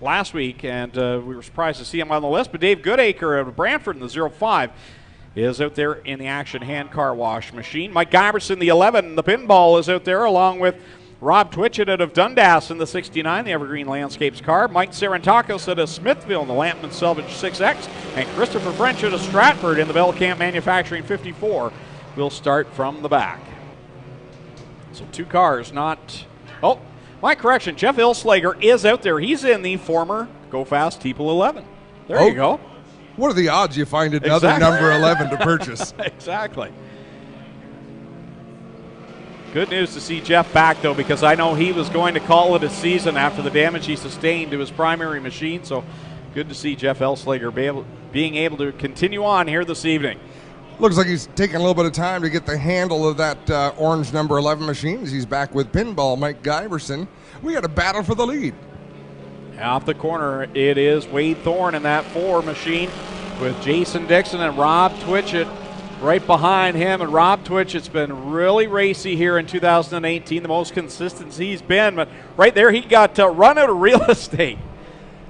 last week, and we were surprised to see him on the list. But Dave Goodacre of Brantford in the 05 is out there in the action hand car wash machine. Mike Giberson, the 11, the pinball, is out there along with Rob Twitchett out of Dundas in the 69, the Evergreen Landscapes car. Mike Sarantakos out of Smithville in the Lampman Selvage 6X. And Christopher French out of Stratford in the Bellcamp Manufacturing 54 will start from the back. So 2 cars not... Oh, my correction, Jeff Ilslager is out there. He's in the former Go Fast T-Pool 11. There you go. What are the odds you find another number 11 to purchase? Exactly. Good news to see Jeff back, though, because I know he was going to call it a season after the damage he sustained to his primary machine. So good to see Jeff Ilslager being able to continue on here this evening. Looks like he's taking a little bit of time to get the handle of that orange number 11 machine as he's back with pinball Mike Giberson. We got a battle for the lead. Off the corner, it is Wade Thorne in that 4 machine with Jason Dixon and Rob Twitchett right behind him. And Rob Twitchett's been really racy here in 2018, the most consistent he's been. But right there, he got run out of real estate.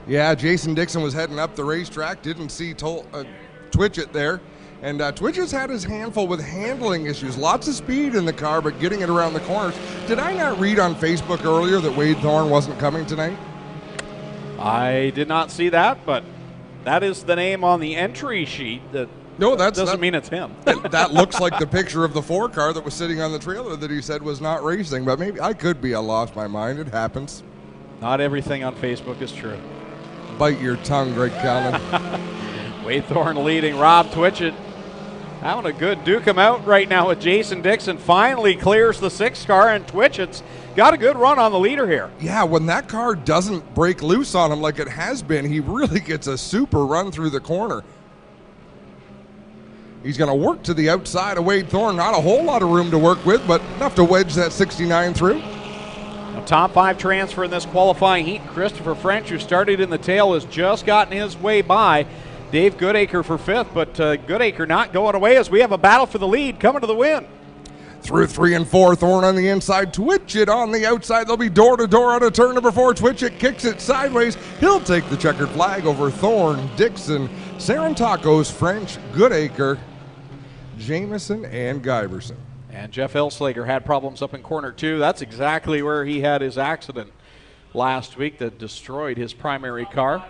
Yeah, Jason Dixon was heading up the racetrack, didn't see Twitchett there. And Twitchett's had his handful with handling issues. Lots of speed in the car, but getting it around the corners. Did I not read on Facebook earlier that Wade Thorne wasn't coming tonight? I did not see that, but that is the name on the entry sheet. That doesn't mean it's him. That looks like the picture of the 4 car that was sitting on the trailer that he said was not racing, but maybe I could be. I lost my mind. It happens. Not everything on Facebook is true. Bite your tongue, Greg Callan. Wade Thorne leading. Rob Twitchett having a good duke him out right now with Jason Dixon. Finally clears the 6 car, and Twitchett's got a good run on the leader here. Yeah, when that car doesn't break loose on him like it has been, he really gets a super run through the corner. He's going to work to the outside of Wade Thorne. Not a whole lot of room to work with, but enough to wedge that 69 through. A top 5 transfer in this qualifying heat. Christopher French, who started in the tail, has just gotten his way by Dave Goodacre for 5th, but Goodacre not going away as we have a battle for the lead coming to the win. Through 3 and 4, Thorne on the inside, Twitchett on the outside. They'll be door-to-door out of turn number 4. Twitchett kicks it sideways. He'll take the checkered flag over Thorne, Dixon, Sarantakos, French, Goodacre, Jameson, and Giberson. And Jeff Ilslager had problems up in corner 2. That's exactly where he had his accident last week that destroyed his primary car.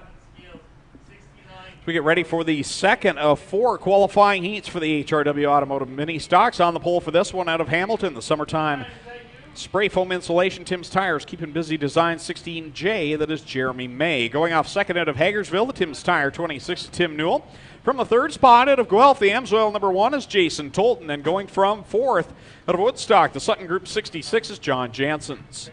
We get ready for the second of 4 qualifying heats for the HRW Automotive Mini Stocks. On the pole for this one out of Hamilton, the summertime spray foam insulation, Tim's Tires, keeping busy design 16J, that is Jeremy May. Going off second out of Hagersville, the Tim's Tire 26, Tim Newell. From the 3rd spot out of Guelph, the Amsoil number 1 is Jason Tolton. And going from 4th out of Woodstock, the Sutton Group 66 is John Janssens.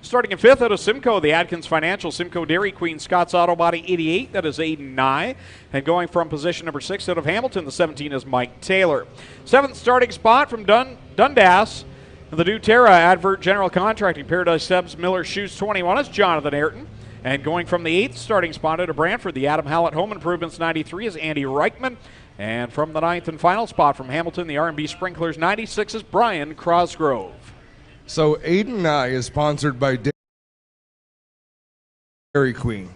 Starting in 5th out of Simcoe, the Adkins Financial, Simcoe Dairy Queen, Scott's Auto Body 88, that is Aiden Nye. And going from position number 6 out of Hamilton, the 17 is Mike Taylor. 7th starting spot from Dundas, the Doterra Advert General Contracting, Paradise Sebs Miller Shoes 21 is Jonathan Ayrton. And going from the 8th starting spot out of Brantford, the Adam Hallett Home Improvements 93 is Andy Reichman. And from the 9th and final spot from Hamilton, the R&B Sprinklers 96 is Brian Crosgrove. So Aiden Nye is sponsored by Dairy Queen.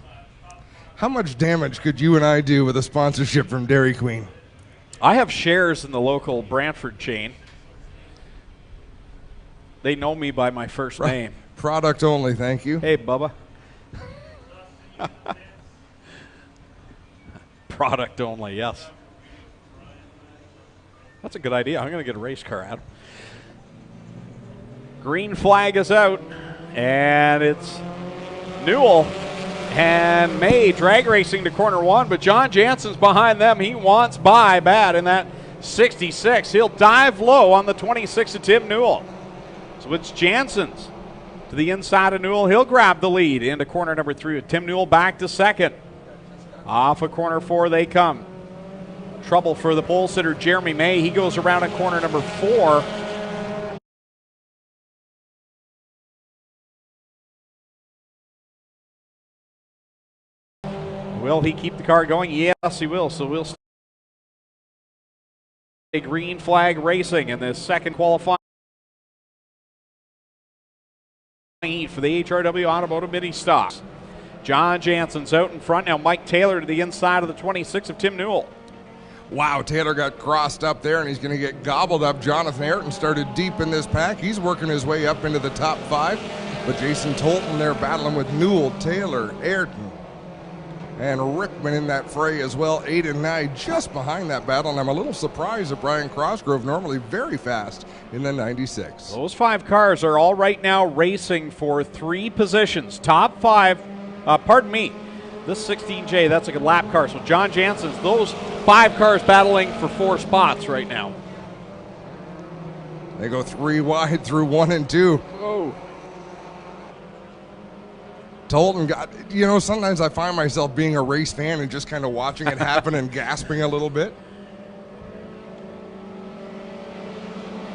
How much damage could you and I do with a sponsorship from Dairy Queen? I have shares in the local Brantford chain. They know me by my first name. Product only, thank you. Hey, Bubba. Product only, yes. That's a good idea. I'm going to get a race car, Adam. Green flag is out, and it's Newell and May drag racing to corner 1, but John Janssens behind them. He wants by bad in that 66. He'll dive low on the 26 of Tim Newell. So it's Janssens to the inside of Newell. He'll grab the lead into corner number 3 with Tim Newell back to 2nd. Off of corner 4 they come. Trouble for the pole sitter Jeremy May. He goes around at corner number 4. Will he keep the car going? Yes, he will. So we'll a green flag racing in this second qualifying heat for the HRW Automotive Mini Stocks. John Jansen's out in front. Now Mike Taylor to the inside of the 26 of Tim Newell. Wow, Taylor got crossed up there, and he's going to get gobbled up. Jonathan Ayrton started deep in this pack. He's working his way up into the top 5. But Jason Tolton there battling with Newell, Taylor, Ayrton, and Rickman in that fray as well. 8 and 9 just behind that battle. And I'm a little surprised that Brian Crossgrove, normally very fast, in the 96. Those 5 cars are all right now racing for 3 positions. Top 5, this 16J, that's a good lap car. So John Jansen's, those 5 cars battling for 4 spots right now. They go 3 wide through 1 and 2. Oh. Tolton got, sometimes I find myself being a race fan and just kind of watching it happen and gasping a little bit.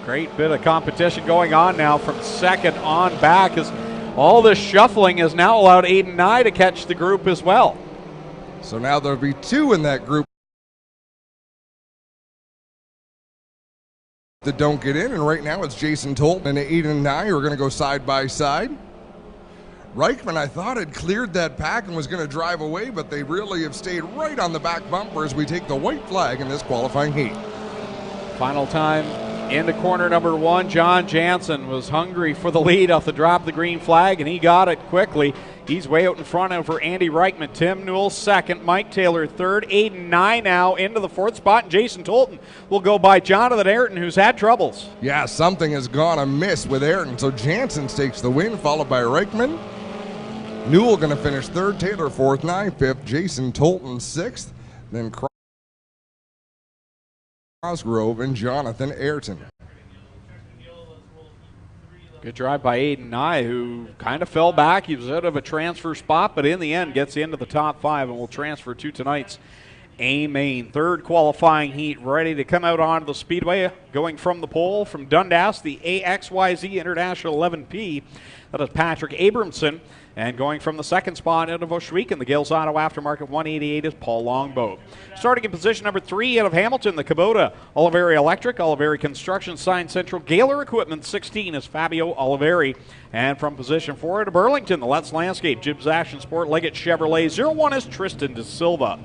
Great bit of competition going on now from second on back, as all this shuffling has now allowed Aiden Nye to catch the group as well. So now there'll be 2 in that group that don't get in, and right now it's Jason Tolton and Aiden Nye who are going to go side by side. Reichman, I thought, had cleared that pack and was going to drive away, but they really have stayed right on the back bumper as we take the white flag in this qualifying heat. Final time into corner number 1. John Jansen was hungry for the lead off the drop of the green flag, and he got it quickly. He's way out in front over Andy Reichman. Tim Newell second, Mike Taylor third, Aiden Nye now into the 4th spot, and Jason Tolton will go by Jonathan Ayrton, who's had troubles. Yeah, something has gone amiss with Ayrton, so Jansen takes the win, followed by Reichman. Newell going to finish 3rd, Taylor 4th, Nye 5th, Jason Tolton 6th, then Cosgrove and Jonathan Ayrton. Good drive by Aiden Nye, who kind of fell back. He was out of a transfer spot, but in the end gets into the top 5 and will transfer to tonight's A-Main. 3rd qualifying heat ready to come out onto the speedway. Going from the pole from Dundas, the AXYZ International 11P. That is Patrick Abramson. And going from the 2nd spot out of Oshweek the Gales Auto Aftermarket 188 is Paul Longboat. Starting in position number 3 out of Hamilton, the Kubota Oliveri Electric, Oliveri Construction, Sign Central, Gaylor Equipment 16 is Fabio Oliveri. And from position 4 out of Burlington, the Let's Landscape, Jibs Action Sport, Leggett Chevrolet, 01 is Tristan De Silva.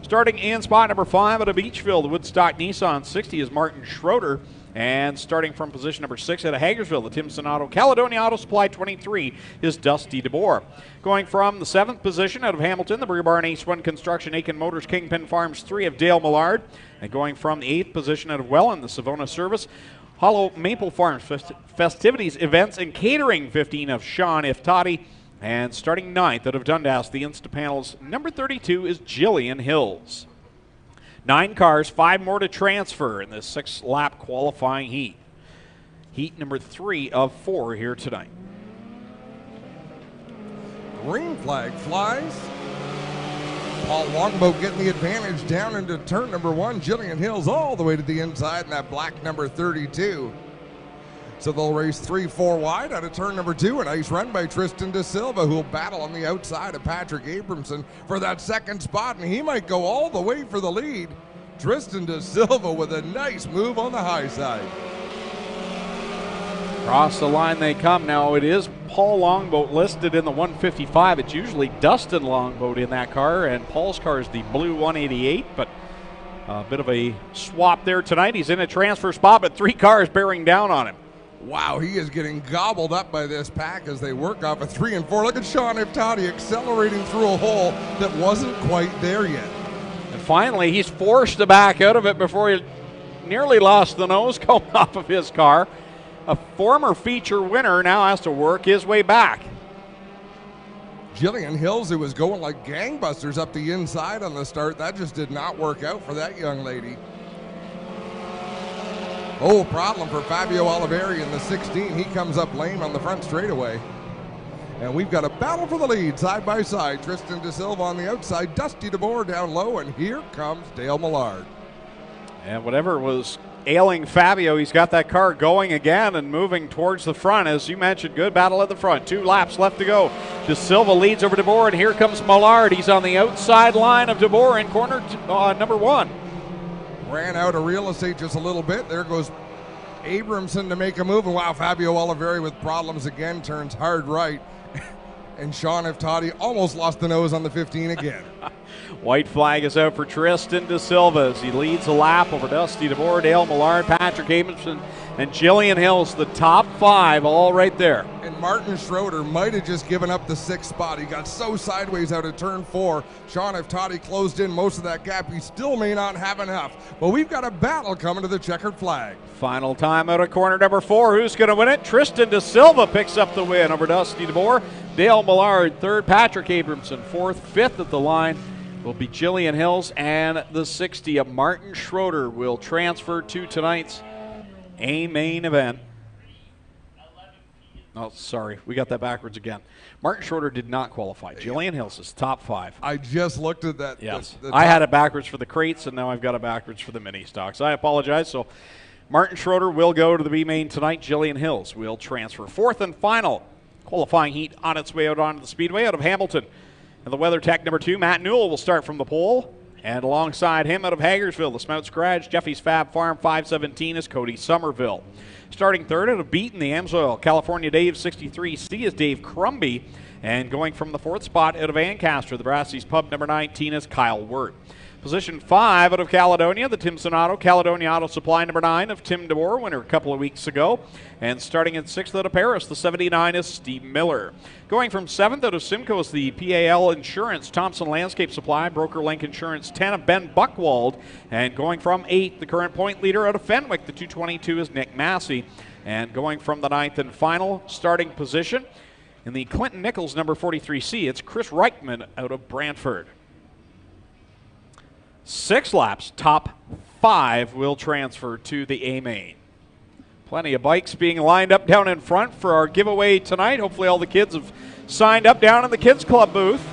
Starting in spot number 5 out of Beachville, the Woodstock Nissan 60 is Martin Schroeder. And starting from position number 6 out of Hagersville, the Timson Auto Caledonia Auto Supply 23 is Dusty DeBoer. Going from the 7th position out of Hamilton, the Brew Barn Ace 1 Construction, Aiken Motors, Kingpin Farms 3 of Dale Millard. And going from the 8th position out of Welland, the Savona Service, Hollow Maple Farms Festivities, Events, and Catering 15 of Sean Iftati. And starting 9th out of Dundas, the Instapanels number 32 is Jillian Hills. 9 cars, 5 more to transfer in this 6-lap qualifying heat. Heat number 3 of 4 here tonight. Green flag flies. Paul Longboat getting the advantage down into turn number 1. Jillian Hills all the way to the inside in that black number 32. So they'll race 3-4 wide out of turn number 2. A nice run by Tristan De Silva, who will battle on the outside of Patrick Abramson for that 2nd spot, and he might go all the way for the lead. Tristan De Silva with a nice move on the high side. Across the line they come. Now it is Paul Longboat listed in the 155. It's usually Dustin Longboat in that car, and Paul's car is the blue 188, but a bit of a swap there tonight. He's in a transfer spot, but 3 cars bearing down on him. Wow, he is getting gobbled up by this pack as they work off a 3 and 4. Look at Sean Iftati accelerating through a hole that wasn't quite there yet. And finally, he's forced to back out of it before he nearly lost the nose cone off of his car. A former feature winner now has to work his way back. Jillian Hills, who was going like gangbusters up the inside on the start, that just did not work out for that young lady. Oh, problem for Fabio Oliveri in the 16. He comes up lame on the front straightaway. And we've got a battle for the lead, side by side. Tristan De Silva on the outside, Dusty DeBoer down low, and here comes Dale Millard. And whatever was ailing Fabio, he's got that car going again and moving towards the front. As you mentioned, good battle at the front. 2 laps left to go. De Silva leads over DeBoer, and here comes Millard. He's on the outside line of DeBoer in corner number 1. Ran out of real estate just a little bit. There goes Abramson to make a move. And wow, Fabio Oliveri with problems again, turns hard right. and Sean Iftati almost lost the nose on the 15 again. White flag is out for Tristan De Silva as he leads the lap over Dusty DeBoer, Dale Millard, Patrick Abramson, and Jillian Hills. The top 5 all right there. And Martin Schroeder might have just given up the 6th spot. He got so sideways out of turn 4. Sean Iftati closed in most of that gap. He still may not have enough. But we've got a battle coming to the checkered flag. Final time out of corner number 4. Who's going to win it? Tristan De Silva picks up the win over Dusty DeBoer. Dale Millard, 3rd. Patrick Abramson, 4th. 5th at the line will be Jillian Hills, and the 60 of Martin Schroeder will transfer to tonight's main event. Oh, sorry, we got that backwards again. Martin Schroeder did not qualify. Jillian Hills is top 5. I just looked at that. Yes, I had it backwards for the crates, and now I've got it backwards for the mini stocks. I apologize. So Martin Schroeder will go to the B main tonight. Jillian Hills will transfer. 4th and final qualifying heat on its way out onto the speedway out of Hamilton. And the WeatherTech number 2, Matt Newell, will start from the pole. And alongside him out of Hagersville, the Smouts Garage, Jeffy's Fab Farm 517 is Cody Somerville. Starting 3rd out of Beaton, the Amsoil, California Dave 63C is Dave Crumby. And going from the 4th spot out of Ancaster, the Brassey's Pub number 19 is Kyle Wirt. Position 5 out of Caledonia, the Timson Auto, Caledonia Auto Supply number 9 of Tim DeBoer, winner a couple of weeks ago. And starting at 6th out of Paris, the 79 is Steve Miller. Going from 7th out of Simcoe is the PAL Insurance, Thompson Landscape Supply, Broker Link Insurance 10 of Ben Buckwald. And going from 8th, the current point leader out of Fenwick, the 222 is Nick Massey. And going from the 9th and final starting position, in the Clinton Nichols number 43C, it's Chris Reichman out of Brantford. 6 laps, top 5 will transfer to the A main. Plenty of bikes being lined up down in front for our giveaway tonight. Hopefully all the kids have signed up down in the Kids Club booth.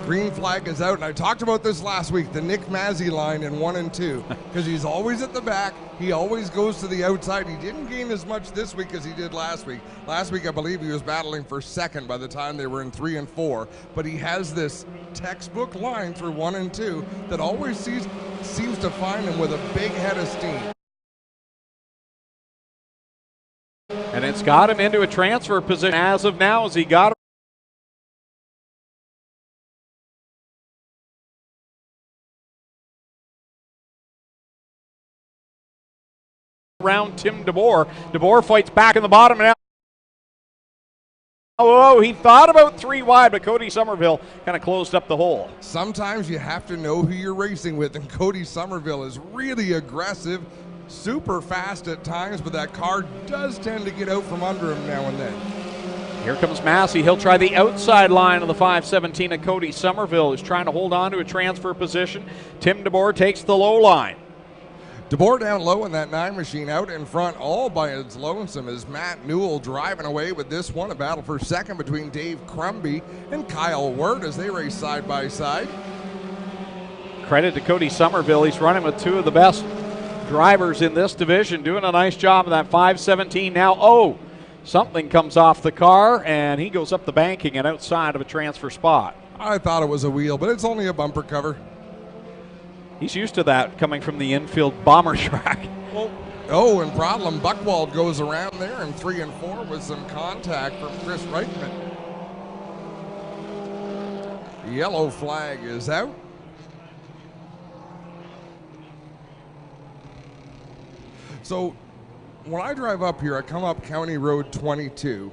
Green flag is out, and I talked about this last week, the Nick Mazzy line in 1 and 2, because he's always at the back. He always goes to the outside. He didn't gain as much this week as he did last week. Last week, I believe he was battling for 2nd by the time they were in 3 and 4, but he has this textbook line through 1 and 2 that always seems to find him with a big head of steam. And it's got him into a transfer position as of now, as he got around Tim DeBoer. DeBoer fights back in the bottom now. Oh, he thought about 3 wide, but Cody Somerville kind of closed up the hole. Sometimes you have to know who you're racing with, and Cody Somerville is really aggressive, super fast at times, but that car does tend to get out from under him now and then. Here comes Massey. He'll try the outside line of the 517 of Cody Somerville, who's trying to hold on to a transfer position. Tim DeBoer takes the low line. DeBoer down low in that 9 machine, out in front all by its lonesome is Matt Newell driving away with this one. A battle for 2nd between Dave Crumby and Kyle Wirt as they race side by side. Credit to Cody Somerville. He's running with 2 of the best drivers in this division, doing a nice job of that 517 now. Something comes off the car, and he goes up the banking and outside of a transfer spot. I thought it was a wheel, but it's only a bumper cover. He's used to that coming from the infield bomber track. And problem, Buckwald goes around there in 3 and 4 with some contact from Chris Reichman. Yellow flag is out. So when I drive up here, I come up County Road 22,